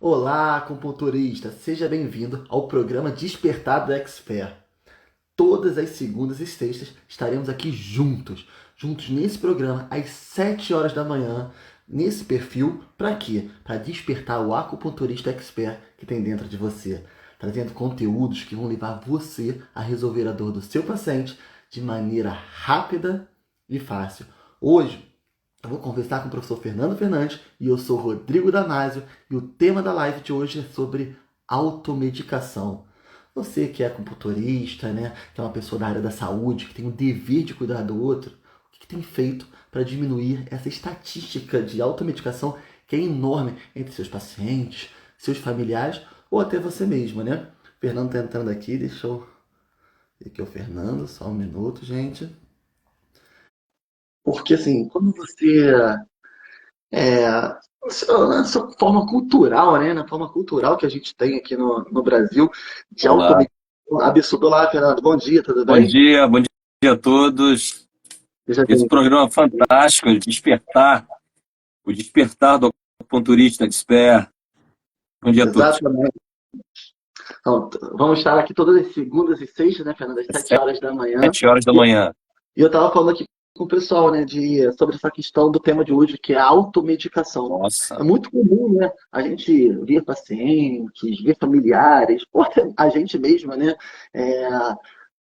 Olá, acupunturista! Seja bem-vindo ao programa Despertar do Expert. Todas as segundas e sextas estaremos aqui juntos nesse programa às 7 horas da manhã, nesse perfil, para quê? Para despertar o acupunturista expert que tem dentro de você, trazendo conteúdos que vão levar você a resolver a dor do seu paciente de maneira rápida e fácil. Hoje eu vou conversar com o professor Fernando Fernandes e eu sou Rodrigo Damasio e o tema da live de hoje é sobre automedicação. Você que é acupunturista, né, que é uma pessoa da área da saúde, que tem o dever de cuidar do outro, o que tem feito para diminuir essa estatística de automedicação que é enorme entre seus pacientes, seus familiares ou até você mesmo, né? O Fernando está entrando aqui, deixa eu ver aqui o Fernando, só um minuto, gente. Porque assim, quando você nessa forma cultural, né? Na forma cultural que a gente tem aqui no Brasil, de Olá, automedicação absurdo. Olá, Fernando. Bom dia, tudo bem? bom dia a todos. Seja Esse bem. programa fantástico, o despertar do acupunturista expert. Bom dia a todos. Exatamente. Então, vamos estar aqui todas as segundas e sextas, né, Fernando? Às Às 7 horas da manhã. 7 horas da E manhã. eu estava falando aqui com o pessoal, né, sobre essa questão do tema de hoje, que é a automedicação. É Nossa, muito comum, né, a gente ver pacientes, ver familiares, ou até a gente mesma, né, é,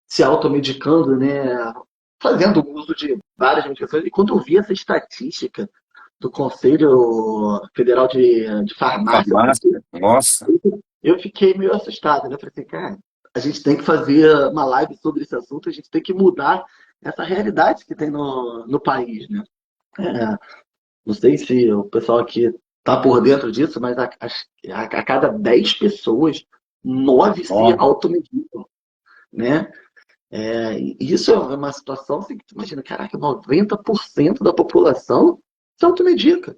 se automedicando, né, fazendo uso de várias medicações. E quando eu vi essa estatística do Conselho Federal de Farmácia, farmácia, nossa. eu fiquei meio assustado, né? Eu falei assim, cara, a gente tem que fazer uma live sobre esse assunto, a gente tem que mudar essa realidade que tem no país, né? É, não sei se o pessoal aqui está por dentro disso, mas a cada 10 pessoas, 9 se Nove. automedicam, né? E isso é uma situação assim, que tu imagina, caraca, 90% da população se automedica.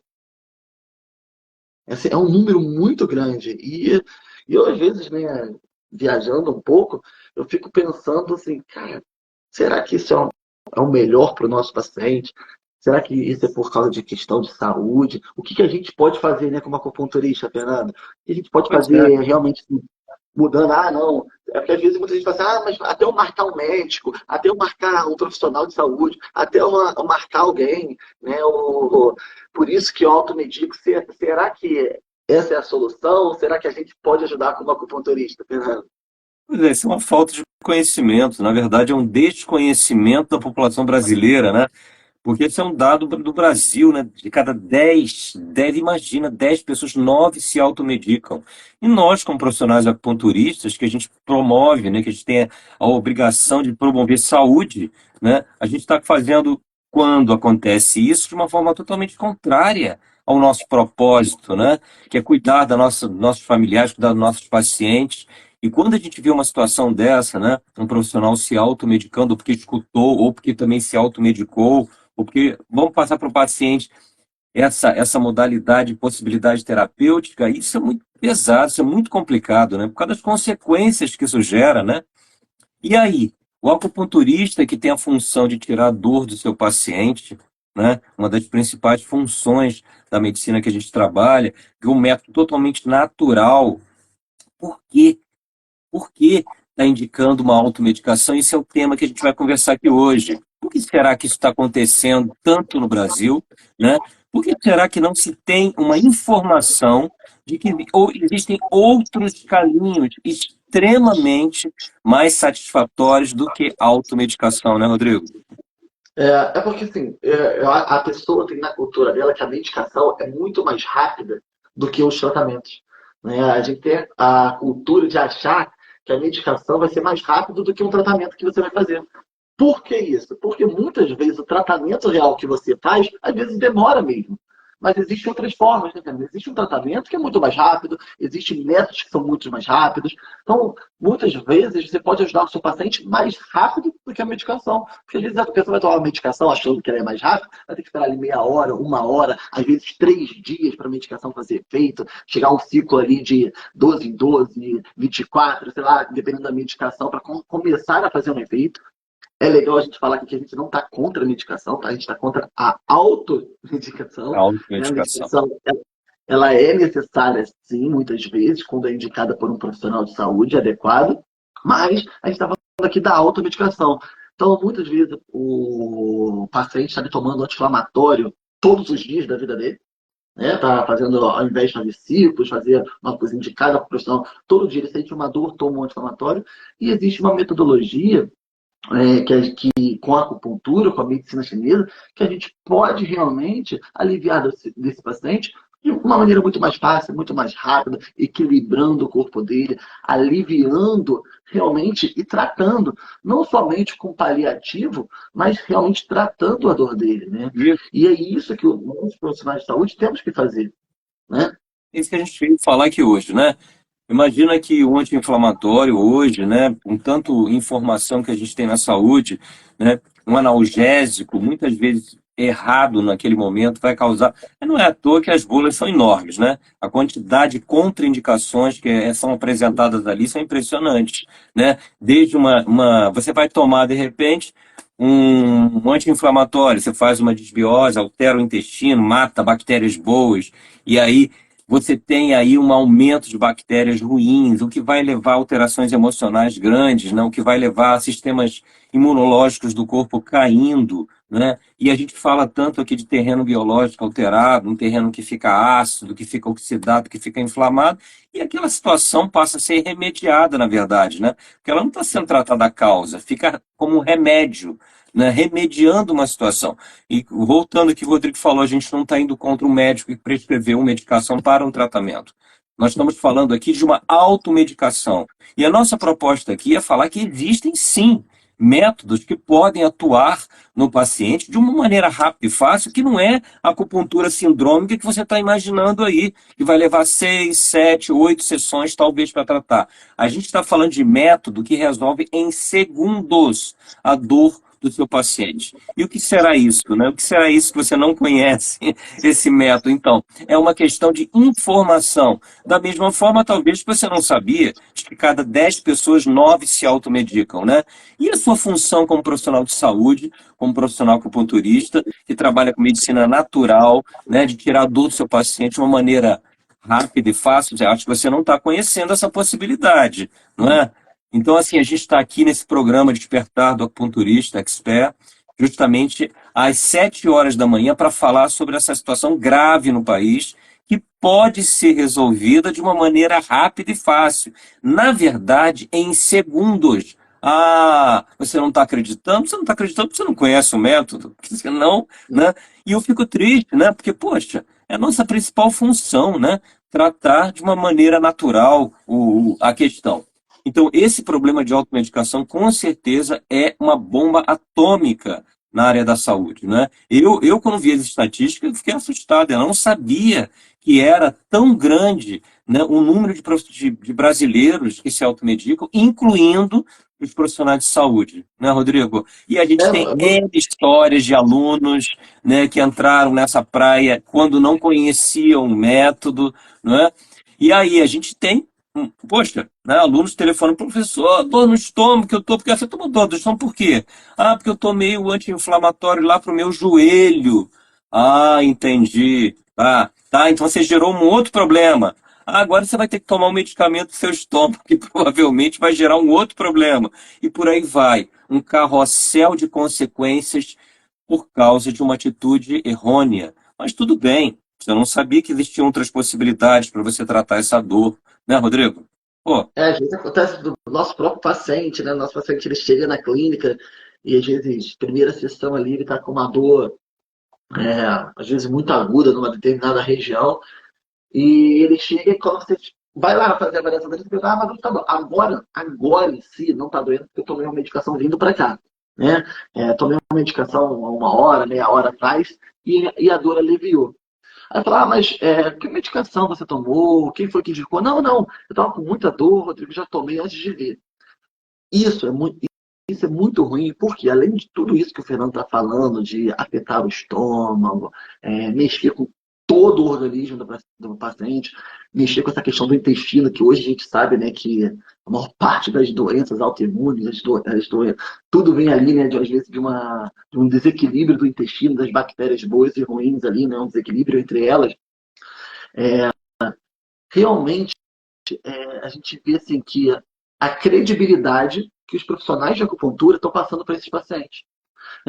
Assim, é um número muito grande. E eu, às vezes, né, viajando um pouco, eu fico pensando assim, cara, será que isso é o melhor para o nosso paciente? Será que isso é por causa de questão de saúde? O que a gente pode fazer, né, como acupunturista, Fernando? O que a gente pode Pois é. fazer realmente mudando, não. É porque às vezes muita gente fala assim, mas até eu marcar um médico, até eu marcar um profissional de saúde, até eu marcar alguém, né? Por isso que eu automedico. Será que essa é a solução? Será que a gente pode ajudar como acupunturista, Fernando? Pois é, isso é uma falta de conhecimento. Na verdade, é um desconhecimento da população brasileira, né? Porque esse é um dado do Brasil, né? De cada 10, imagina, 10 pessoas, 9 se automedicam. E nós, como profissionais acupunturistas, que a gente promove, né? Que a gente tem a obrigação de promover saúde, né? A gente está fazendo, quando acontece isso, de uma forma totalmente contrária ao nosso propósito, né? Que é cuidar nossos familiares, cuidar dos nossos pacientes. E quando a gente vê uma situação dessa, né? Um profissional se automedicando, ou porque escutou, ou porque também se automedicou, porque vamos passar para o paciente essa modalidade, possibilidade terapêutica, isso é muito pesado, isso é muito complicado, né? Por causa das consequências que isso gera, né? E aí, o acupunturista que tem a função de tirar a dor do seu paciente, né? Uma das principais funções da medicina que a gente trabalha, que é um método totalmente natural. Por quê? Por que está indicando uma automedicação? Esse é o tema que a gente vai conversar aqui hoje. Por que será que isso está acontecendo tanto no Brasil, né? Por que será que não se tem uma informação de que existem outros caminhos extremamente mais satisfatórios do que a automedicação, né, Rodrigo? É porque, assim, a pessoa tem na cultura dela que a medicação é muito mais rápida do que os tratamentos. Né? A gente tem a cultura de achar que a medicação vai ser mais rápido do que um tratamento que você vai fazer. Por que isso? Porque muitas vezes o tratamento real que você faz, às vezes demora mesmo. Mas existem outras formas, né, cara? Existe um tratamento que é muito mais rápido, existem métodos que são muito mais rápidos. Então, muitas vezes, você pode ajudar o seu paciente mais rápido do que a medicação. Porque às vezes a pessoa vai tomar uma medicação achando que ela é mais rápida, vai ter que esperar ali meia hora, uma hora, às vezes 3 dias para a medicação fazer efeito, chegar a um ciclo ali de 12 em 12, 24, sei lá, dependendo da medicação, para começar a fazer um efeito. É legal a gente falar aqui que a gente não está contra a medicação, tá? A gente está contra a automedicação. A Né? A automedicação. medicação ela é necessária, sim, muitas vezes, quando é indicada por um profissional de saúde adequado, mas a gente está falando aqui da automedicação. Então, muitas vezes, o paciente está tomando anti-inflamatório todos os dias da vida dele, né? Tá fazendo, ao invés de fazer ciclos, fazer uma coisa indicada para o profissional, todo dia ele sente uma dor, toma um anti-inflamatório, e existe uma metodologia que com a acupuntura, com a medicina chinesa, que a gente pode realmente aliviar desse paciente de uma maneira muito mais fácil, muito mais rápida, equilibrando o corpo dele, aliviando realmente e tratando, não somente com paliativo, mas realmente tratando a dor dele, né? Isso, E é isso que nós, profissionais de saúde, temos que fazer, né? isso que a gente veio falar aqui hoje, né? Imagina que o anti-inflamatório hoje, né, com tanto informação que a gente tem na saúde, né, um analgésico, muitas vezes errado naquele momento, vai causar. Não é à toa que as bulas são enormes, né? A quantidade de contraindicações que são apresentadas ali são impressionantes, né? Desde você vai tomar, de repente, um anti-inflamatório, você faz uma desbiose, altera o intestino, mata bactérias boas, e aí você tem aí um aumento de bactérias ruins, o que vai levar a alterações emocionais grandes, né? O que vai levar a sistemas imunológicos do corpo caindo, né? E a gente fala tanto aqui de terreno biológico alterado, um terreno que fica ácido, que fica oxidado, que fica inflamado, e aquela situação passa a ser remediada, na verdade, né? Porque ela não está sendo tratada a causa, fica como um remédio, né? Remediando uma situação. E voltando ao que o Rodrigo falou, a gente não está indo contra o médico que prescreveu uma medicação para um tratamento. Nós estamos falando aqui de uma automedicação. E a nossa proposta aqui é falar que existem sim métodos que podem atuar no paciente de uma maneira rápida e fácil, que não é a acupuntura sindrômica que você está imaginando aí, que vai levar 6, 7, 8 sessões talvez para tratar. A gente está falando de método que resolve em segundos a dor do seu paciente. E o que será isso, né? O que será isso que você não conhece esse método? Então, é uma questão de informação. Da mesma forma, talvez você não sabia de que cada 10 pessoas, 9 se automedicam, né? E a sua função como profissional de saúde, como profissional acupunturista, que trabalha com medicina natural, né, de tirar a dor do seu paciente de uma maneira rápida e fácil, eu acho que você não está conhecendo essa possibilidade, não é? Então, assim, a gente está aqui nesse programa Despertar do Acupunturista Expert, justamente às 7 horas da manhã, para falar sobre essa situação grave no país, que pode ser resolvida de uma maneira rápida e fácil. Na verdade, em segundos. Ah, você não está acreditando? Você não está acreditando porque você não conhece o método, porque senão, né? E eu fico triste, né? Porque, poxa, é a nossa principal função, né? Tratar de uma maneira natural a questão. Então, esse problema de automedicação, com certeza, é uma bomba atômica na área da saúde, né? Quando vi as estatísticas, eu fiquei assustado. Eu não sabia que era tão grande, né, o número de brasileiros que se automedicam, incluindo os profissionais de saúde, né, Rodrigo? E a gente tem N histórias de alunos, né, que entraram nessa praia quando não conheciam o método, né? E aí a gente tem poxa, né, alunos telefonam, professor, dor no estômago, que eu tô, porque você tomou dor do estômago por quê? Ah, porque eu tomei o anti-inflamatório lá pro meu joelho. Ah, entendi. Tá, então você gerou um outro problema. Ah, agora você vai ter que tomar um medicamento do seu estômago, que provavelmente vai gerar um outro problema. E por aí vai. Um carrossel de consequências por causa de uma atitude errônea. Mas tudo bem. Você não sabia que existiam outras possibilidades para você tratar essa dor, né, Rodrigo? Pô, Às vezes acontece do nosso próprio paciente, né? Nosso paciente ele chega na clínica e às vezes, primeira sessão ali, ele está com uma dor, às vezes muito aguda numa determinada região, e ele chega e quando você vai lá fazer a avaliação dele, você pensa, mas não tá doendo. Agora em si não está doendo porque eu tomei uma medicação vindo para cá, né? Tomei uma medicação uma hora, meia hora atrás e a dor aliviou. Aí fala, mas que medicação você tomou? Quem foi que indicou? Não, não, eu estava com muita dor, Rodrigo, já tomei antes de vir. Isso é muito, isso é muito ruim, porque além de tudo isso que o Fernando está falando, de afetar o estômago, mexer com todo o organismo do paciente, mexer com essa questão do intestino, que hoje a gente sabe, né, que a maior parte das doenças autoimunes, tudo vem ali, né, às vezes de um desequilíbrio do intestino, das bactérias boas e ruins ali, né, um desequilíbrio entre elas. Realmente, a gente vê assim, que a credibilidade que os profissionais de acupuntura estão passando para esses pacientes.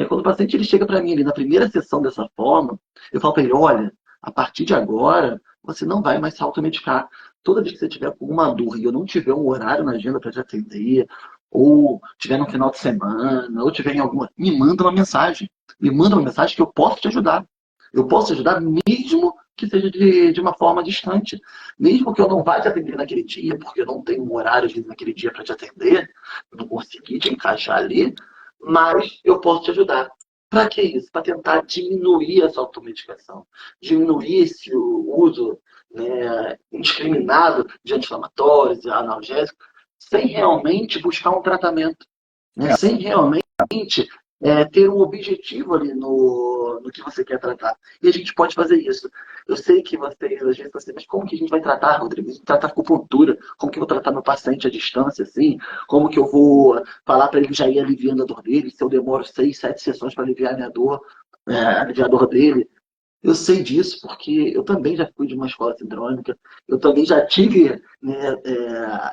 Quando o paciente ele chega para mim ali na primeira sessão dessa forma, eu falo para ele, olha, a partir de agora, você não vai mais se automedicar. Toda vez que você tiver com uma dor e eu não tiver um horário na agenda para te atender, ou tiver no final de semana, ou tiver em alguma, me manda uma mensagem. Me manda uma mensagem que eu posso te ajudar. Eu posso te ajudar mesmo que seja de uma forma distante. Mesmo que eu não vá te atender naquele dia, porque eu não tenho um horário naquele dia para te atender, eu não consegui te encaixar ali, mas eu posso te ajudar. Para que isso? Para tentar diminuir essa automedicação, diminuir esse uso, né, indiscriminado de anti-inflamatórios, analgésicos, sem realmente buscar um tratamento, né, É, sem realmente ter um objetivo ali no que você quer tratar. E a gente pode fazer isso. Eu sei que vocês, às vezes, mas como que a gente vai tratar, Rodrigo? A gente tratar acupuntura, como que eu vou tratar meu paciente à distância, assim? Como que eu vou falar para ele já ir aliviando a dor dele, se eu demoro 6, 7 sessões para aliviar a minha dor, aliviar a dor dele? Eu sei disso porque eu também já fui de uma escola sindrômica, eu também já tive, né,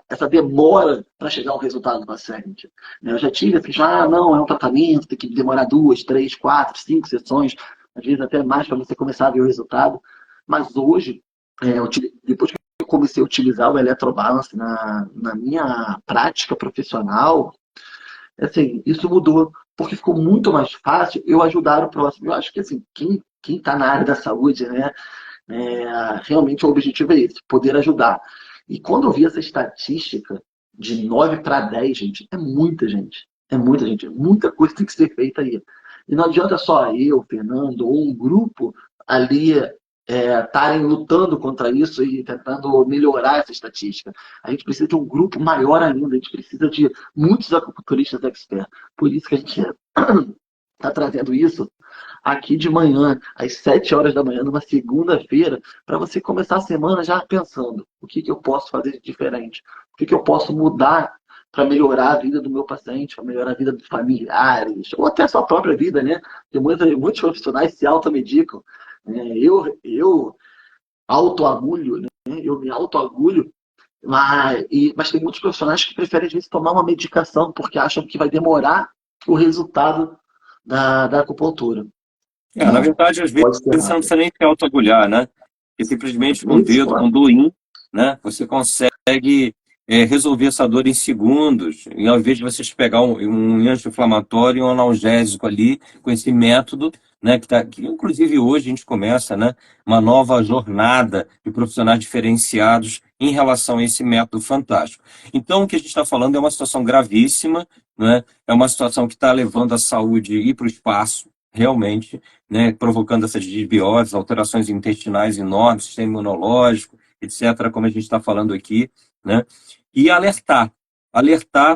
essa demora para chegar ao resultado do paciente. Né? Eu já tive assim, não, é um tratamento, tem que demorar 2, 3, 4, 5 sessões, às vezes até mais para você começar a ver o resultado. Mas hoje, depois que eu comecei a utilizar o eletrobalance na minha prática profissional, assim, isso mudou, porque ficou muito mais fácil eu ajudar o próximo. Eu acho que assim, quem está na área da saúde, né, realmente o objetivo é esse, poder ajudar. E quando eu vi essa estatística de 9 para 10, gente, é muita gente. É muita gente, muita coisa tem que ser feita aí. E não adianta só eu, Fernando, ou um grupo ali estarem lutando contra isso e tentando melhorar essa estatística. A gente precisa de um grupo maior ainda, a gente precisa de muitos acupunturistas experts. Por isso que a gente está trazendo isso aqui de manhã, às 7 horas da manhã, numa segunda-feira, para você começar a semana já pensando o que eu posso fazer de diferente, o que eu posso mudar para melhorar a vida do meu paciente, para melhorar a vida dos familiares, ou até a sua própria vida, né? Porque muitos profissionais se automedicam. Né? Eu autoagulho, né? Eu me autoagulho, mas tem muitos profissionais que preferem, às vezes, tomar uma medicação porque acham que vai demorar o resultado da acupuntura. Na Não, verdade, às vezes pode ser você não rápido. precisa nem se autoagulhar, né? Porque simplesmente com o Isso, dedo, com claro. o duim, né? Você consegue resolver essa dor em segundos. E ao invés de você pegar um anti-inflamatório e um analgésico ali, com esse método, né? Que inclusive hoje a gente começa, né? Uma nova jornada de profissionais diferenciados em relação a esse método fantástico. Então, o que a gente está falando é uma situação gravíssima, né? É uma situação que está levando a saúde ir para o espaço, realmente, né, provocando essas desbioses, alterações intestinais enormes, sistema imunológico, etc., como a gente está falando aqui, né, e alertar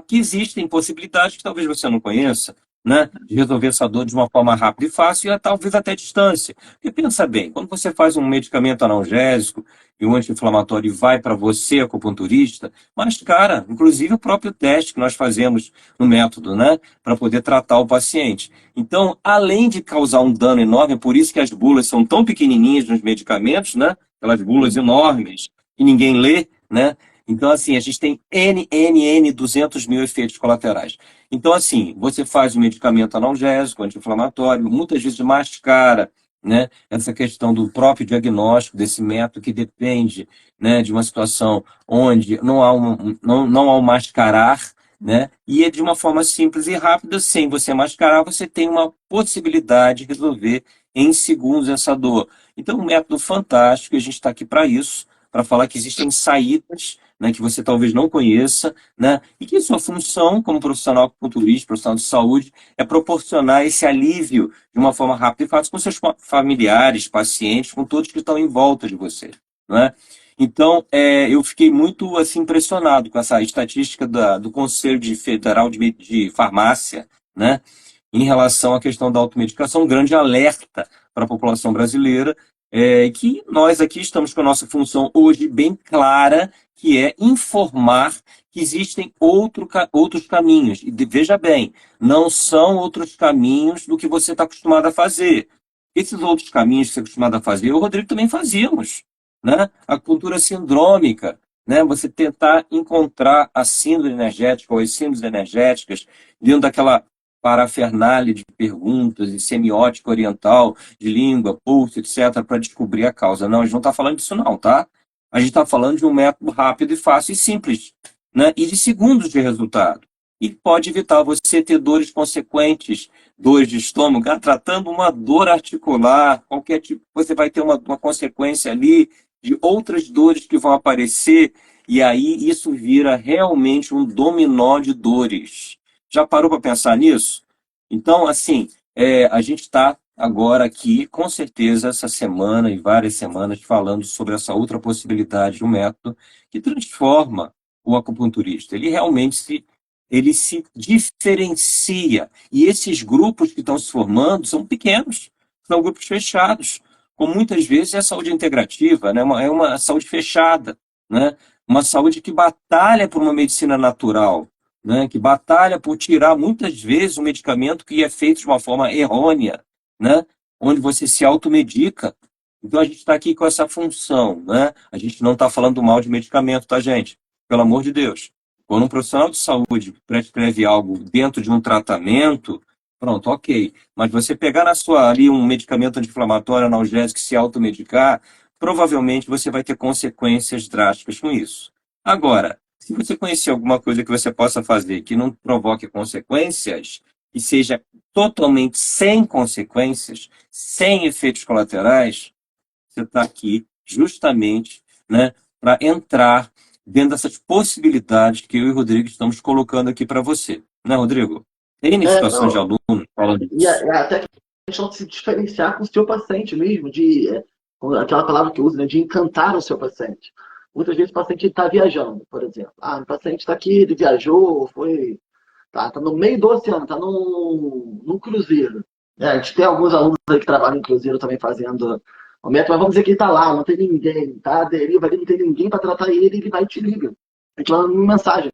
que existem possibilidades que talvez você não conheça, né, de resolver essa dor de uma forma rápida e fácil, e talvez até distância. Porque pensa bem, quando você faz um medicamento analgésico e um anti-inflamatório e vai para você, acupunturista, mas, cara, inclusive o próprio teste que nós fazemos no método, né, para poder tratar o paciente. Então, além de causar um dano enorme, por isso que as bulas são tão pequenininhas nos medicamentos, né? Aquelas bulas enormes que ninguém lê, né? Então, assim, a gente tem N 200 mil efeitos colaterais. Então, assim, você faz o medicamento analgésico, anti-inflamatório, muitas vezes mascara, né? Essa questão do próprio diagnóstico desse método que depende, né, de uma situação onde não há um mascarar, né? E é de uma forma simples e rápida, sem você mascarar, você tem uma possibilidade de resolver em segundos essa dor. Então, um método fantástico, e a gente está aqui para isso, para falar que existem saídas, né, que você talvez não conheça, né, e que sua função como profissional acupunturista, profissional de saúde, é proporcionar esse alívio de uma forma rápida e fácil com seus familiares, pacientes, com todos que estão em volta de você, não é? Então, eu fiquei muito assim, impressionado com essa estatística do Conselho Federal de Farmácia, né, em relação à questão da automedicação, um grande alerta para a população brasileira, que nós aqui estamos com a nossa função hoje bem clara, que é informar que existem outros caminhos. E veja bem, não são outros caminhos do que você está acostumado a fazer. Esses outros caminhos que você está acostumado a fazer, o Rodrigo também fazíamos. né? Acupuntura sindrômica, né? Você tentar encontrar a síndrome energética ou as síndromes energéticas dentro daquela parafernália de perguntas e semiótica oriental, de língua, pulso, etc., para descobrir a causa. Não, a gente não está falando disso não, tá? A gente está falando de um método rápido e fácil e simples, né? E de segundos de resultado. E pode evitar você ter dores consequentes, dores de estômago, tratando uma dor articular, qualquer tipo, você vai ter uma consequência ali de outras dores que vão aparecer, e aí isso vira realmente um dominó de dores. Já parou para pensar nisso? Então, assim, a gente está agora aqui, com certeza, essa semana e várias semanas, falando sobre essa outra possibilidade de um método que transforma o acupunturista. Ele se diferencia. E esses grupos que estão se formando são pequenos, são grupos fechados, com muitas vezes é saúde integrativa, né? É uma saúde fechada, né? Uma saúde que batalha por uma medicina natural, né? Que batalha por tirar muitas vezes um medicamento que é feito de uma forma errônea, né? Onde você se automedica. Então a gente está aqui com essa função, né? A gente não está falando mal de medicamento, tá, gente? Pelo amor de Deus. Quando um profissional de saúde prescreve algo dentro de um tratamento, pronto, ok. Mas você pegar na sua ali um medicamento anti-inflamatório, analgésico e se automedicar, provavelmente você vai ter consequências drásticas com isso. Agora, se você conhecer alguma coisa que você possa fazer que não provoque consequências e seja totalmente sem consequências, sem efeitos colaterais, você está aqui justamente, né, para entrar dentro dessas possibilidades que eu e o Rodrigo estamos colocando aqui para você. Né, Rodrigo? Tem situações de Não, alunos falando e disso. até questão de se diferenciar com o seu paciente mesmo, com aquela palavra que usa, né, de encantar o seu paciente. Muitas vezes o paciente está viajando, por exemplo. O paciente está aqui, ele viajou, tá no meio do oceano, está num cruzeiro. A gente tem alguns alunos aí que trabalham em cruzeiro também fazendo o método, mas vamos dizer que ele está lá, não tem ninguém, tá? A deriva ali, não tem ninguém para tratar ele, ele vai e te liga. A gente manda uma mensagem.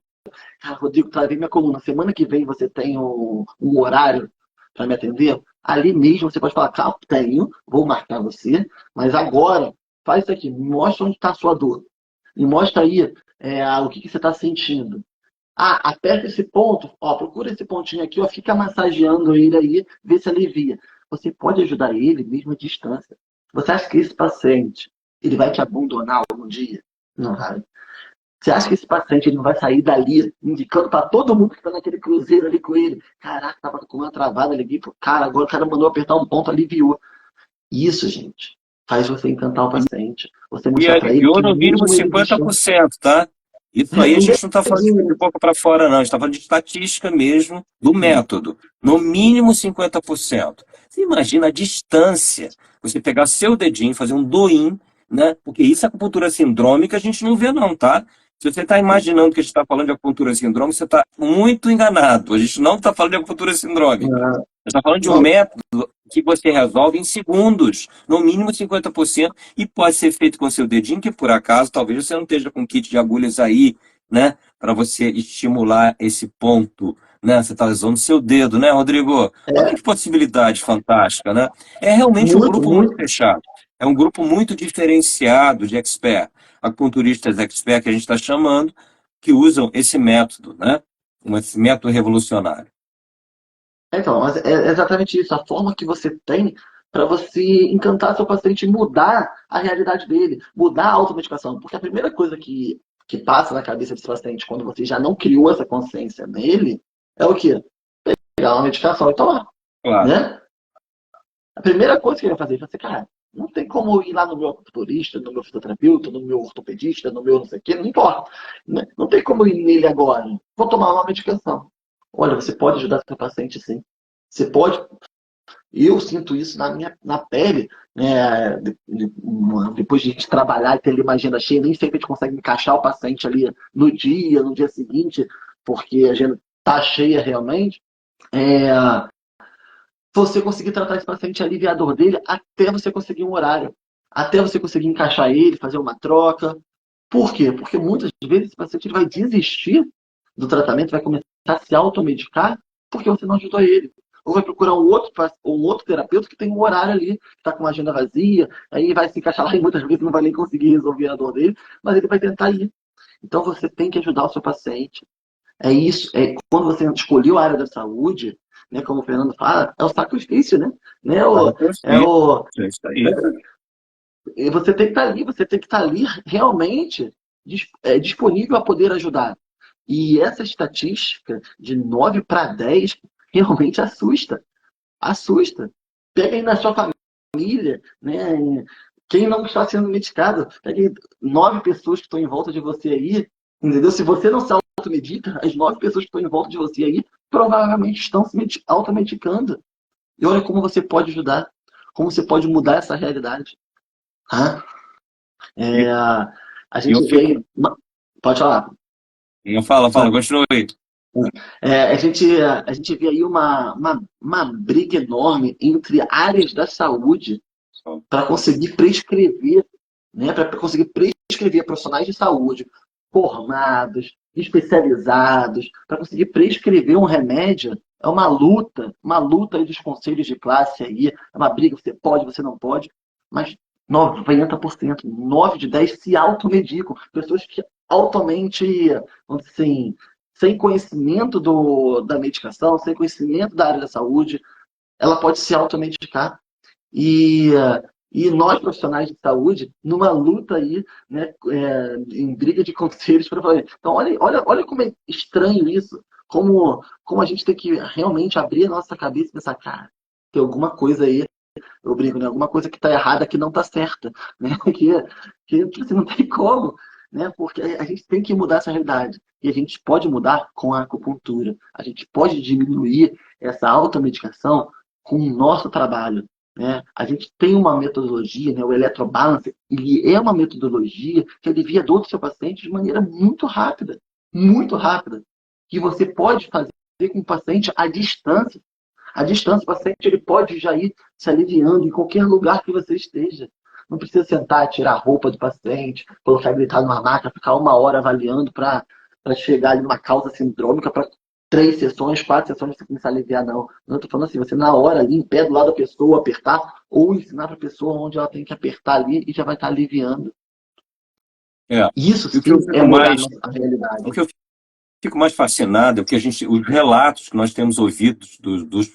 Cara, Rodrigo, travei minha coluna. Semana que vem você tem um horário para me atender? Ali mesmo você pode falar, cara, tenho, vou marcar você, mas agora, faz isso aqui, me mostra onde está a sua dor. Me mostra aí o que você está sentindo. Aperta esse ponto, procura esse pontinho aqui, fica massageando ele aí, vê se alivia. Você pode ajudar ele mesmo à distância. Você acha que esse paciente, ele vai te abandonar algum dia? Não vai. Você acha que esse paciente ele não vai sair dali indicando para todo mundo que está naquele cruzeiro ali com ele? Caraca, tava com uma travada, liguei pro cara, agora o cara mandou apertar um ponto, aliviou. Isso, gente, faz você encantar o paciente. Você E mostrar para ele aliviou que no mínimo mesmo ele distante. 50%, tá? Isso aí a gente não está falando de boca para fora, não. A gente está falando de estatística mesmo do método. No mínimo 50%. Você imagina a distância. Você pegar seu dedinho, fazer um doin, né? Porque isso é acupuntura sindrômica, a gente não vê, não, tá? Se você está imaginando que a gente está falando de acupuntura sindrômica, você está muito enganado. A gente não está falando de acupuntura sindrômica. A gente está falando de um Não, método que você resolve em segundos, no mínimo 50%, e pode ser feito com seu dedinho, que por acaso talvez você não esteja com kit de agulhas aí, né, para você estimular esse ponto, né? Você está usando seu dedo, né, Rodrigo? Olha é que possibilidade fantástica, né? É realmente um muito, grupo muito muito. fechado. É um grupo muito diferenciado de expert, acupunturistas expert que a gente está chamando, que usam esse método, né? Esse método revolucionário. Então, mas é exatamente isso, a forma que você tem para você encantar seu paciente e mudar a realidade dele, mudar a automedicação. Porque a primeira coisa que passa na cabeça desse paciente quando você já não criou essa consciência nele é o quê? Pegar uma medicação e tomar, Claro, né? A primeira coisa que ele vai fazer é fazer, cara, não tem como eu ir lá no meu acupunturista, no meu fisioterapeuta, no meu ortopedista, no meu não sei o quê, não importa. Né? Não tem como eu ir nele agora. Vou tomar uma medicação. Olha, você pode ajudar seu paciente sim. Você pode. Eu sinto isso na pele, né? Depois de a gente trabalhar e ter ali uma agenda cheia, nem sempre a gente consegue encaixar o paciente ali no dia seguinte, porque a agenda está cheia realmente. É, você conseguir tratar esse paciente, aliviar a dor dele, até você conseguir um horário, até você conseguir encaixar ele, fazer uma troca. Por quê? Porque muitas vezes esse paciente ele vai desistir do tratamento, vai começar a se automedicar, porque você não ajudou ele. ou vai procurar um outro terapeuta que tem um horário ali, que está com uma agenda vazia, aí vai se encaixar lá e muitas vezes não vai nem conseguir resolver a dor dele, mas ele vai tentar ir. Então você tem que ajudar o seu paciente. É isso, quando você escolheu a área da saúde, né, como o Fernando fala, é o sacrifício, né? Né, Para é conseguir. o, É isso aí. e você tem que estar ali, você tem que estar ali realmente disponível a poder ajudar. E essa estatística de 9 para 10 realmente assusta. Assusta. Pega aí na sua família, né? Quem não está sendo medicado, pega aí 9 pessoas que estão em volta de você aí, entendeu? Se você não se automedica, as 9 pessoas que estão em volta de você aí provavelmente estão se automedicando. E olha como você pode ajudar, como você pode mudar essa realidade. Tá? E A eu gente vê fico. aí. Pode falar. Não fala, fala, continua aí. A gente vê aí uma briga enorme entre áreas da saúde para conseguir prescrever, né, para conseguir prescrever profissionais de saúde formados, especializados, para conseguir prescrever um remédio. É uma luta aí dos conselhos de classe aí, é uma briga, você pode, você não pode, mas 90%, 9 de 10 se automedicam, pessoas que altamente, vamos dizer assim, sem conhecimento da medicação, sem conhecimento da área da saúde, ela pode se automedicar. E, e nós, profissionais de saúde, numa luta aí, né, em briga de conselhos para fazer. Então, olha como é estranho isso. Como a gente tem que realmente abrir a nossa cabeça e pensar, cara, tem alguma coisa aí, eu brigo, né? Alguma coisa que está errada que não está certa. Né? Que assim, não tem como. Né? Porque a gente tem que mudar essa realidade. E a gente pode mudar com a acupuntura. A gente pode diminuir essa automedicação com o nosso trabalho. Né? A gente tem uma metodologia, né? O Electrobalance, ele é uma metodologia que alivia a dor do seu paciente de maneira muito rápida, que você pode fazer com o paciente à distância. À distância, o paciente ele pode já ir se aliviando em qualquer lugar que você esteja. Não precisa sentar, tirar a roupa do paciente, colocar ele deitado numa maca, ficar uma hora avaliando para chegar ali numa causa sindrômica para 3 sessões, 4 sessões você começar a aliviar, não. Não, eu tô falando assim, você na hora ali, em pé do lado da pessoa, apertar, ou ensinar para a pessoa onde ela tem que apertar ali e já vai estar aliviando. É. Isso E o que eu sim é fico mudar mais, a realidade. o que eu fico mais fascinado é que os relatos que nós temos ouvido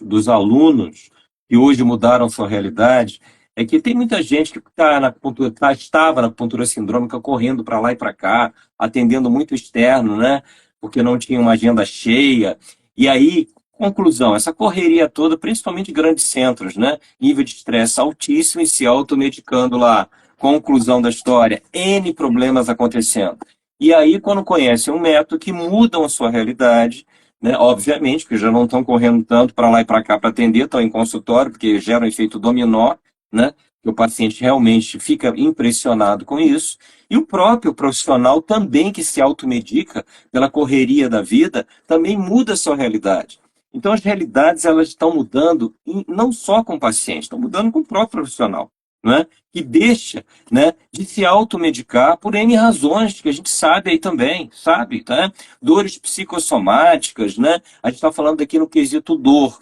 dos alunos que hoje mudaram sua realidade, é que tem muita gente que estava na acupuntura sindrômica correndo para lá e para cá, atendendo muito externo, né? Porque não tinha uma agenda cheia. E aí, conclusão, essa correria toda, principalmente em grandes centros, né? Nível de estresse altíssimo e se automedicando lá. Conclusão da história, N problemas acontecendo. E aí, quando conhecem um método que mudam a sua realidade, né, obviamente, porque já não estão correndo tanto para lá e para cá para atender, estão em consultório, porque gera um efeito dominó, né, que o paciente realmente fica impressionado com isso, e o próprio profissional também que se automedica pela correria da vida, também muda a sua realidade. Então, as realidades elas estão mudando, não só com o paciente, estão mudando com o próprio profissional, né, que deixa, né, de se automedicar por N razões que a gente sabe aí também, sabe, tá? Dores psicossomáticas, né? A gente está falando aqui no quesito dor.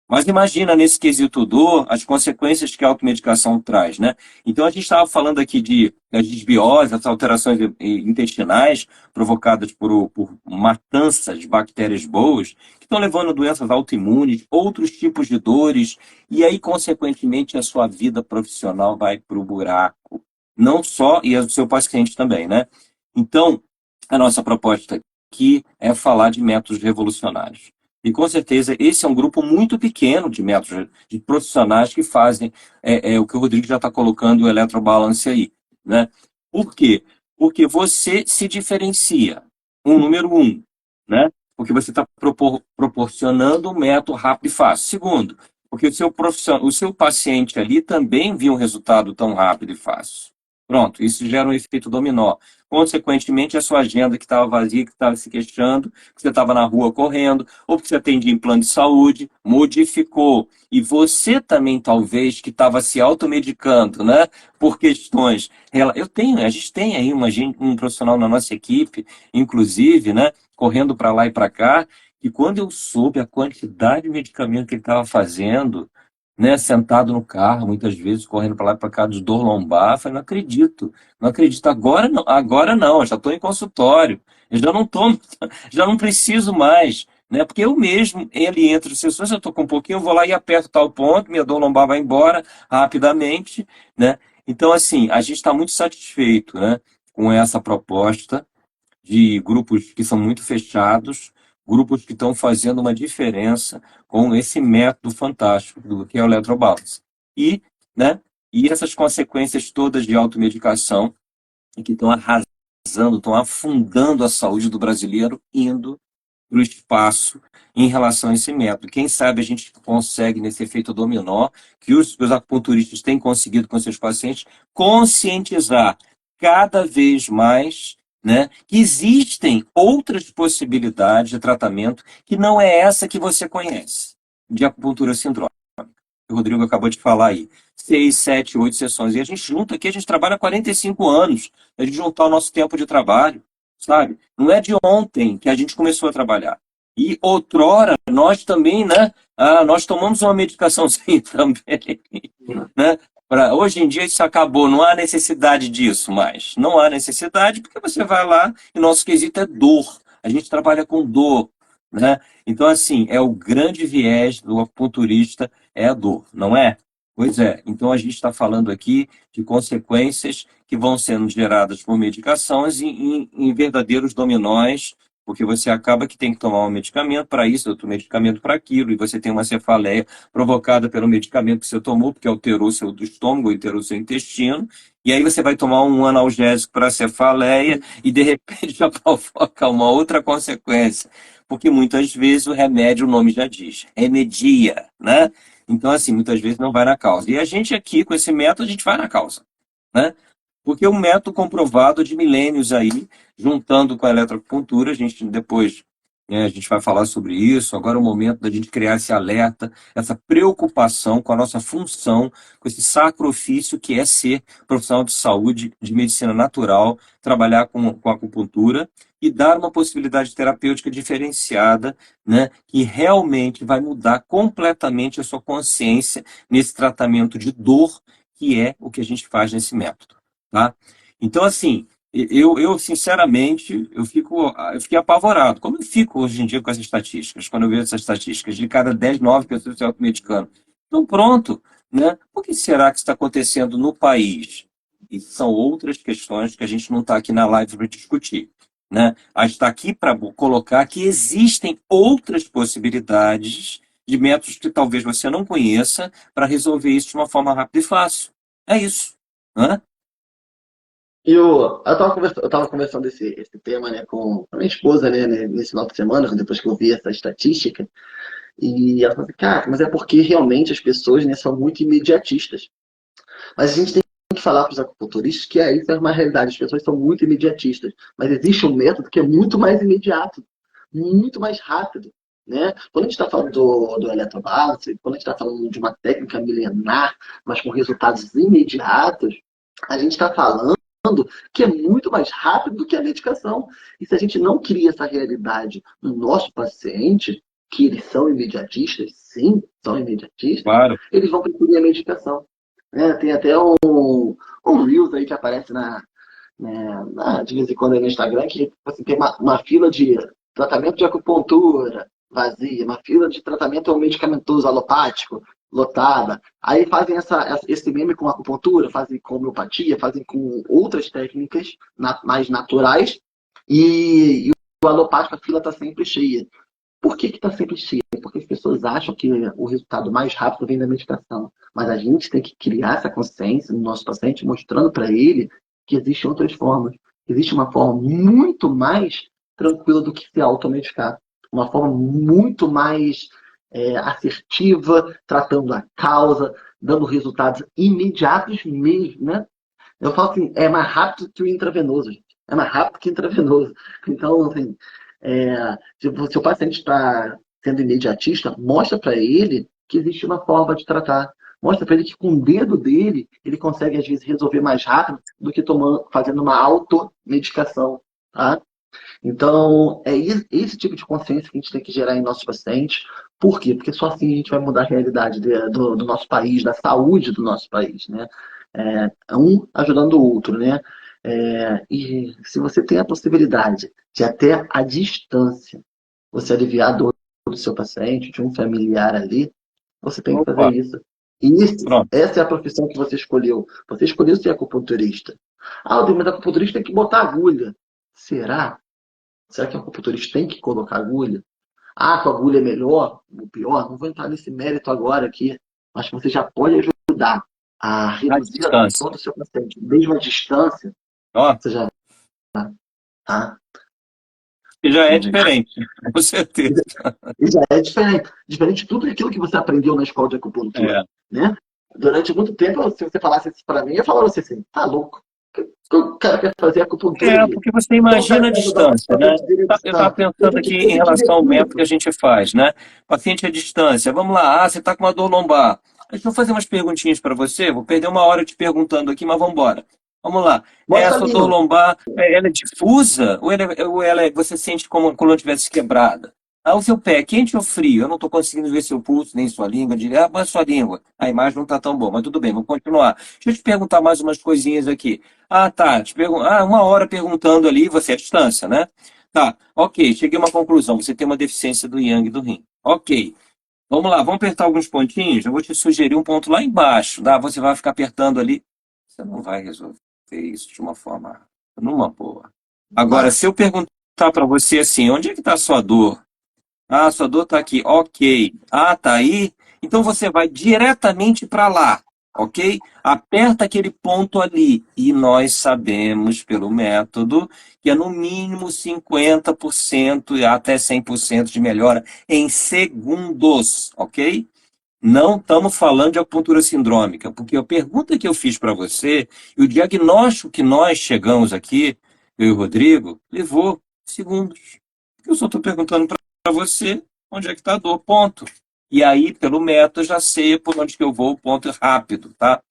Mas imagina nesse quesito dor as consequências que a automedicação traz, né? Então a gente estava falando aqui das desbioses, as alterações intestinais provocadas por matança de bactérias boas, que estão levando a doenças autoimunes, outros tipos de dores, e aí, consequentemente, a sua vida profissional vai para o buraco. Não só, e o seu paciente também, né? Então, a nossa proposta aqui é falar de métodos revolucionários. E com certeza esse é um grupo muito pequeno de métodos, de profissionais que fazem o que o Rodrigo já está colocando o Electrobalance aí. Né? Por quê? Porque você se diferencia. Número um, né? Porque você está proporcionando um método rápido e fácil. Segundo, porque o seu paciente ali também viu um resultado tão rápido e fácil. Pronto, isso gera um efeito dominó. Consequentemente, a sua agenda que estava vazia, que estava se queixando, que você estava na rua correndo, ou que você atendia em plano de saúde, modificou. E você também, talvez, que estava se automedicando, né? Por questões. A gente tem aí um profissional na nossa equipe, inclusive, né? Correndo para lá e para cá, que quando eu soube a quantidade de medicamento que ele estava fazendo, né, sentado no carro, muitas vezes, correndo para lá e para cá, de dor lombar, eu falei, não acredito, não acredito, agora não, eu já estou em consultório, eu já não tomo, já não preciso mais, né, porque eu mesmo, ele entre as sessões, eu estou com um pouquinho, eu vou lá e aperto tal ponto, minha dor lombar vai embora rapidamente, né, então assim, a gente está muito satisfeito, né, com essa proposta, de grupos que são muito fechados, grupos que estão fazendo uma diferença com esse método fantástico do que é o eletrobalance. E, né, e essas consequências todas de automedicação que estão arrasando, estão afundando a saúde do brasileiro, indo para o espaço em relação a esse método. Quem sabe a gente consegue, nesse efeito dominó, que os acupunturistas têm conseguido com seus pacientes, conscientizar cada vez mais, né, que existem outras possibilidades de tratamento que não é essa que você conhece, de acupuntura sindrômica. O Rodrigo acabou de falar aí. 6, 7, 8 sessões. E a gente junta aqui, a gente trabalha há 45 anos. A gente juntar o nosso tempo de trabalho, sabe? Não é de ontem que a gente começou a trabalhar. E outrora, nós também, né? Nós tomamos uma medicaçãozinha também, né? Hoje em dia isso acabou, não há necessidade disso mais. Não há necessidade porque você vai lá e nosso quesito é dor. A gente trabalha com dor, né? Então, assim, é o grande viés do acupunturista é a dor, não é? Pois é. Então a gente está falando aqui de consequências que vão sendo geradas por medicações em verdadeiros dominóis, porque você acaba que tem que tomar um medicamento para isso, outro medicamento para aquilo, e você tem uma cefaleia provocada pelo medicamento que você tomou, porque alterou seu do estômago, alterou seu intestino, e aí você vai tomar um analgésico para a cefaleia e de repente já provoca uma outra consequência, porque muitas vezes o remédio, o nome já diz, remedia, né? Então, assim, muitas vezes não vai na causa. E a gente aqui, com esse método, a gente vai na causa, né? Porque é um método comprovado de milênios aí, juntando com a eletroacupuntura, a gente depois, né, a gente vai falar sobre isso, agora é o momento da gente criar esse alerta, essa preocupação com a nossa função, com esse sacro ofício que é ser profissional de saúde, de medicina natural, trabalhar com acupuntura e dar uma possibilidade terapêutica diferenciada, né, que realmente vai mudar completamente a sua consciência nesse tratamento de dor, que é o que a gente faz nesse método, tá? Então, assim, eu sinceramente, eu fiquei apavorado, como eu fico hoje em dia com essas estatísticas, quando eu vejo essas estatísticas, de cada 10, 9 pessoas se automedicando. Então, pronto, né? O que será que está acontecendo no país? E são outras questões que a gente não está aqui na live para discutir, né? A gente está aqui para colocar que existem outras possibilidades de métodos que talvez você não conheça para resolver isso de uma forma rápida e fácil. É isso, né? Eu tava conversando esse tema, né, com a minha esposa, né, nesse final de semana, depois que eu vi essa estatística, e ela falou assim, cara, mas é porque realmente as pessoas, né, são muito imediatistas. Mas a gente tem que falar para os acupunturistas que isso é uma realidade, as pessoas são muito imediatistas. Mas existe um método que é muito mais imediato, muito mais rápido. Né? Quando a gente está falando do eletrobalance, quando a gente está falando de uma técnica milenar, mas com resultados imediatos, a gente está falando que é muito mais rápido do que a medicação. E se a gente não cria essa realidade no nosso paciente, que eles são imediatistas, sim, são imediatistas, Claro. eles vão preferir a medicação. Tem até um Reels aí que aparece de vez em quando aí no Instagram, que assim, tem uma fila de tratamento de acupuntura vazia, uma fila de tratamento medicamentoso alopático lotada. Aí fazem esse meme com acupuntura, fazem com homeopatia, fazem com outras técnicas mais naturais, e o alopático, a fila está sempre cheia. Por que está sempre cheia? Porque as pessoas acham que o resultado mais rápido vem da medicação. Mas a gente tem que criar essa consciência no nosso paciente, mostrando para ele que existem outras formas. Existe uma forma muito mais tranquila do que se automedicar. Uma forma muito mais assertiva, tratando a causa, dando resultados imediatos mesmo, né? Eu falo assim, é mais rápido que o intravenoso, gente. É mais rápido que o intravenoso. Então, assim, se o paciente está sendo imediatista, mostra para ele que existe uma forma de tratar. Mostra para ele que com o dedo dele, ele consegue, às vezes, resolver mais rápido do que fazendo uma automedicação. Tá? Então, é esse tipo de consciência que a gente tem que gerar em nossos pacientes. Por quê? Porque só assim a gente vai mudar a realidade do nosso país, da saúde do nosso país, né? Um ajudando o outro, né? E se você tem a possibilidade de até a distância você aliviar a dor do seu paciente, de um familiar ali, você tem que fazer Opa, isso. E pronto. essa é a profissão que você escolheu. Você escolheu ser acupunturista. Ah, mas acupunturista tem que botar agulha. Será? Será que o acupunturista tem que colocar agulha? Ah, com agulha é melhor ou pior? Não vou entrar nesse mérito agora aqui. Acho que você já pode ajudar a A reduzir a distância. dor do seu paciente. Mesmo a distância, Ó, você já tá. que já é diferente, com certeza. E já é diferente. Diferente de tudo aquilo que você aprendeu na escola de acupuntura. É. Né? Durante muito tempo, se você falasse isso para mim, eu falava assim, tá louco. O cara quer fazer acupuntura É, ali. porque você Então o cara imagina a quer ajudar o distância, né? paciente dele à Eu estava distância. pensando aqui em Tem que ver relação ao método que tudo. a gente faz, né? Paciente à distância. Vamos lá, você está com uma dor lombar. Deixa eu fazer umas perguntinhas para você. Vou perder uma hora te perguntando aqui, mas vamos embora. Vamos lá. Mostra a Essa dor língua. lombar, ela é difusa você sente como a coluna tivesse quebrada? Ah, o seu pé é quente ou frio? Eu não estou conseguindo ver seu pulso, nem sua língua. Diria, mas sua língua. A imagem não está tão boa, mas tudo bem, vamos continuar. Deixa eu te perguntar mais umas coisinhas aqui. Ah, tá. Uma hora perguntando ali, você é a distância, né? Tá, ok. Cheguei a uma conclusão. Você tem uma deficiência do yang do rim. Ok. Vamos lá, vamos apertar alguns pontinhos. Eu vou te sugerir um ponto lá embaixo. Tá? Você vai ficar apertando ali. Você não vai resolver isso de uma forma, numa boa. Agora, Vai. se eu perguntar para você assim, onde é que está a sua dor? Ah, sua dor está aqui. Ok. Ah, tá aí? Então você vai diretamente para lá, ok? Aperta aquele ponto ali. E nós sabemos, pelo método, que é no mínimo 50% e até 100% de melhora em segundos, ok? Não estamos falando de acupuntura sindrômica, porque a pergunta que eu fiz para você e o diagnóstico que nós chegamos aqui, eu e o Rodrigo, levou segundos. Eu só estou perguntando para você onde é que está a dor, ponto. E aí, pelo método, eu já sei por onde que eu vou, ponto rápido, tá?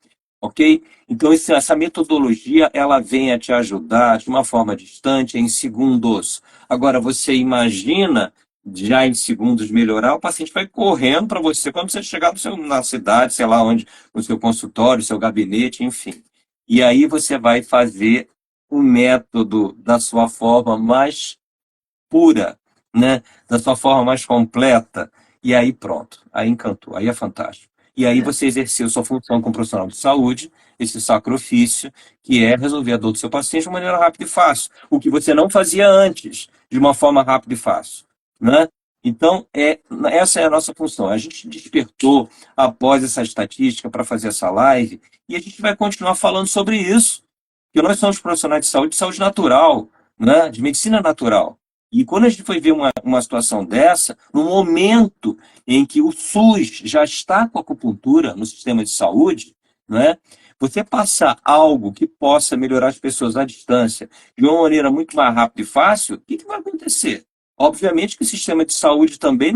Ok? Então, essa metodologia, ela vem a te ajudar de uma forma distante, em segundos. Agora, você imagina, já em segundos melhorar, o paciente vai correndo para você quando você chegar na cidade, sei lá onde, no seu consultório, seu gabinete, enfim. E aí você vai fazer o método da sua forma mais pura, né? Da sua forma mais completa. E aí pronto, aí encantou, aí é fantástico. E aí É. você exerceu sua função como profissional de saúde, esse sacrifício, que é resolver a dor do seu paciente de uma maneira rápida e fácil, o que você não fazia antes, de uma forma rápida e fácil, né? Então, essa é a nossa função. A gente despertou após essa estatística para fazer essa live e a gente vai continuar falando sobre isso, porque nós somos profissionais de saúde natural, né? De medicina natural. E quando a gente foi ver uma situação dessa, no momento em que o SUS já está com a acupuntura no sistema de saúde, não é? Você passar algo que possa melhorar as pessoas à distância de uma maneira muito mais rápida e fácil, o que, que vai acontecer? Obviamente que o sistema de saúde também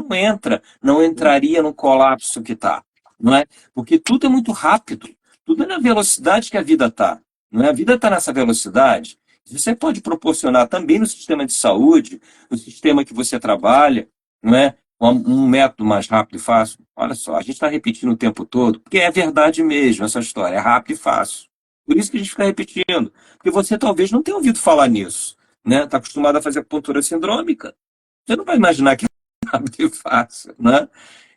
não entraria no colapso que está, não é? Porque tudo é muito rápido, tudo é na velocidade que a vida está, não é? A vida está nessa velocidade. Você pode proporcionar também no sistema de saúde, no sistema que você trabalha, não é? Um método mais rápido e fácil. Olha só, a gente está repetindo o tempo todo, porque é verdade mesmo essa história, é rápido e fácil. Por isso que a gente fica repetindo, porque você talvez não tenha ouvido falar nisso, né? Está acostumado a fazer acupuntura sindrômica. Você não vai imaginar que é rápido e fácil, né?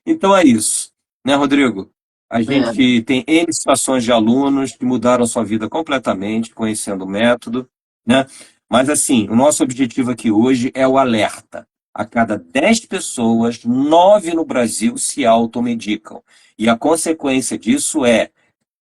Então é isso, né, Rodrigo? A É. gente tem N situações de alunos que mudaram sua vida completamente, conhecendo o método, né? Mas assim, o nosso objetivo aqui hoje é o alerta. A cada 10 pessoas, 9 no Brasil se automedicam. E a consequência disso é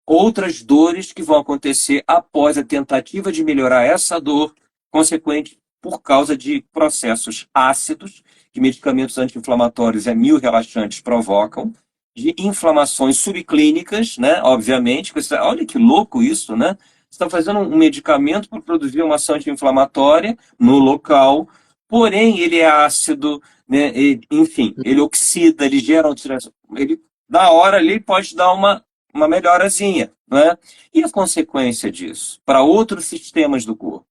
outras dores que vão acontecer após a tentativa de melhorar essa dor, consequente por causa de processos ácidos que medicamentos anti-inflamatórios e relaxantes provocam, de inflamações subclínicas, né? Obviamente, olha que louco isso, né? Você está fazendo um medicamento para produzir uma ação anti-inflamatória no local, porém ele é ácido, né? Enfim, ele oxida, ele gera oxidação, ele na hora ali pode dar uma melhorazinha, né? E a consequência disso para outros sistemas do corpo?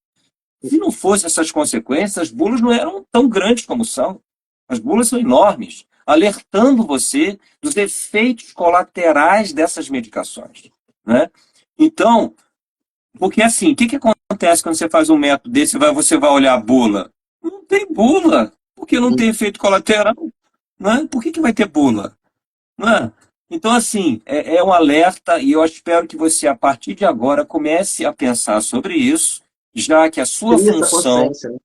Se não fossem essas consequências, as bulas não eram tão grandes como são. As bulas são enormes, alertando você dos efeitos colaterais dessas medicações, né? Então, porque assim, o que acontece quando você faz um método desse e você vai olhar a bula? Não tem bula, porque não tem efeito colateral, né? Por que vai ter bula? Né? Então, assim, é um alerta e eu espero que você, a partir de agora, comece a pensar sobre isso, já que a sua Cria essa função consciência, né?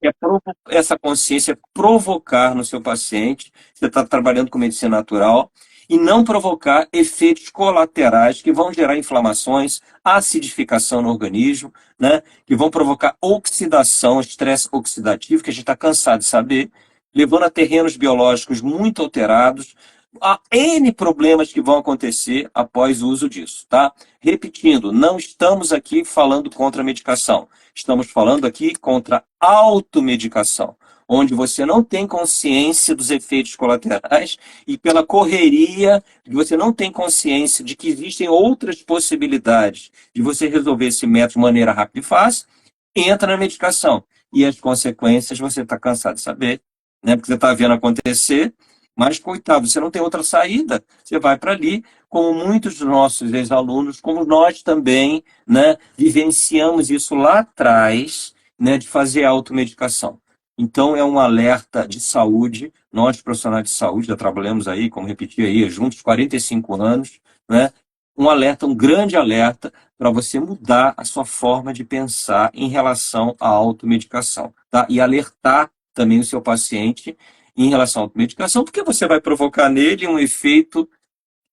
é essa consciência, é provocar no seu paciente, você está trabalhando com medicina natural, e não provocar efeitos colaterais que vão gerar inflamações, acidificação no organismo, né? Que vão provocar oxidação, estresse oxidativo, que a gente está cansado de saber, levando a terrenos biológicos muito alterados, há N problemas que vão acontecer após o uso disso, tá? Repetindo, não estamos aqui falando contra a medicação. Estamos falando aqui contra a automedicação, onde você não tem consciência dos efeitos colaterais e pela correria, você não tem consciência de que existem outras possibilidades de você resolver esse método de maneira rápida e fácil, entra na medicação. E as consequências você está cansado de saber, né? Porque você está vendo acontecer, mas, coitado, você não tem outra saída. Você vai para ali, como muitos dos nossos ex-alunos, como nós também, né, vivenciamos isso lá atrás, né, de fazer automedicação. Então, é um alerta de saúde. Nós, profissionais de saúde, já trabalhamos aí, como repeti aí, juntos 45 anos, né? Um alerta, um grande alerta para você mudar a sua forma de pensar em relação à automedicação, tá? E alertar também o seu paciente em relação à automedicação, porque você vai provocar nele um efeito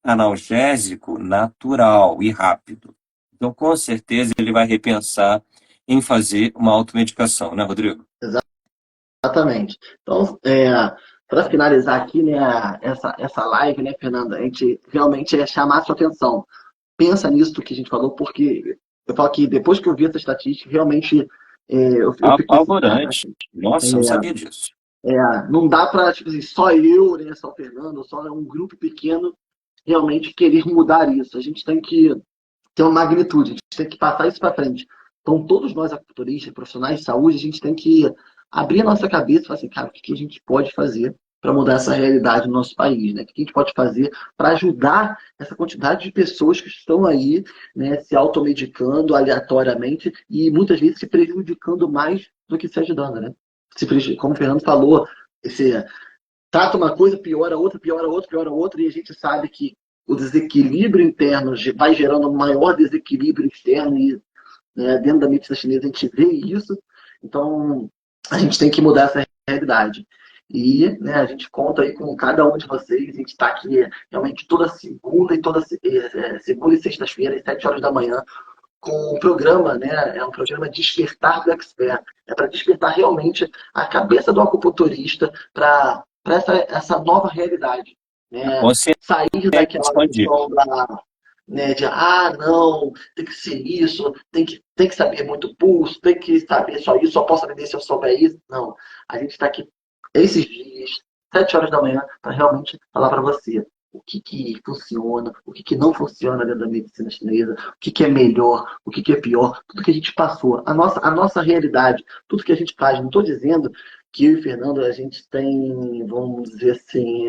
analgésico natural e rápido. Então, com certeza, ele vai repensar em fazer uma automedicação, né, Rodrigo? Exatamente. Então, para finalizar aqui, né, essa live, né, Fernanda, a gente realmente chamar a sua atenção. Pensa nisso que a gente falou, porque eu falo que depois que eu vi essa estatística, realmente eu fiquei assim, cara, Apavorante. Nossa, não sabia disso. não dá para, tipo assim, só eu, né, só o Fernando, só um grupo pequeno realmente querer mudar isso. A gente tem que ter uma magnitude, a gente tem que passar isso para frente. Então, todos nós, acupunturistas, profissionais de saúde, a gente tem que abrir a nossa cabeça e falar assim, cara, o que a gente pode fazer para mudar essa realidade no nosso país, né? O que a gente pode fazer para ajudar essa quantidade de pessoas que estão aí, né, se automedicando aleatoriamente e muitas vezes se prejudicando mais do que se ajudando, né? Como o Fernando falou, esse trata uma coisa, piora outra, piora outra, piora outra, e a gente sabe que o desequilíbrio interno vai gerando um maior desequilíbrio externo, e né, dentro da medicina chinesa a gente vê isso, então a gente tem que mudar essa realidade. E né, a gente conta aí com cada um de vocês, a gente está aqui realmente toda segunda e segunda e sexta-feira, às 7 horas da manhã, com um programa, né? É um programa Despertar do Expert. É para despertar realmente a cabeça do acupunturista para essa nova realidade. Né? Consciência Sair daquela expandir. questão né, de não, tem que ser isso, tem que saber muito pulso, tem que saber só isso, só posso aprender se eu souber isso. Não. A gente está aqui esses dias, 7 horas da manhã, para realmente falar para você que funciona, que não funciona dentro da medicina chinesa, que é melhor, que é pior, tudo que a gente passou, a nossa realidade, tudo que a gente faz. Não estou dizendo que eu e o Fernando, a gente tem, vamos dizer assim,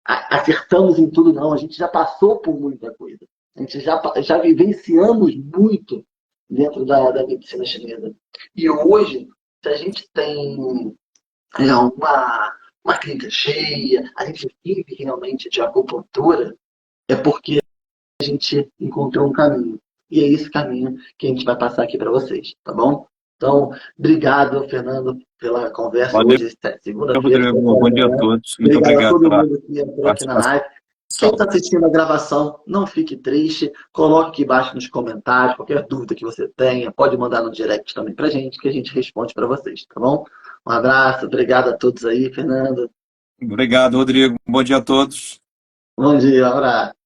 acertamos em tudo, não. A gente já passou por muita coisa. A gente já vivenciamos muito dentro da medicina chinesa. E hoje, se a gente tem uma clínica cheia, a gente vive realmente de acupuntura, é porque a gente encontrou um caminho. E é esse caminho que a gente vai passar aqui para vocês, tá bom? Então, obrigado, Fernando, pela conversa Valeu, hoje, segunda-feira, Rodrigo. 7 horas Bom da dia a manhã. todos. Muito Obrigado a obrigado todo pela mundo que entrou aqui na participação. live. Quem está assistindo a gravação, não fique triste. Coloque aqui embaixo nos comentários qualquer dúvida que você tenha. Pode mandar no direct também para gente, que a gente responde para vocês, tá bom? Um abraço, obrigado a todos aí, Fernando. Obrigado, Rodrigo. Bom dia a todos. Bom dia, um abraço.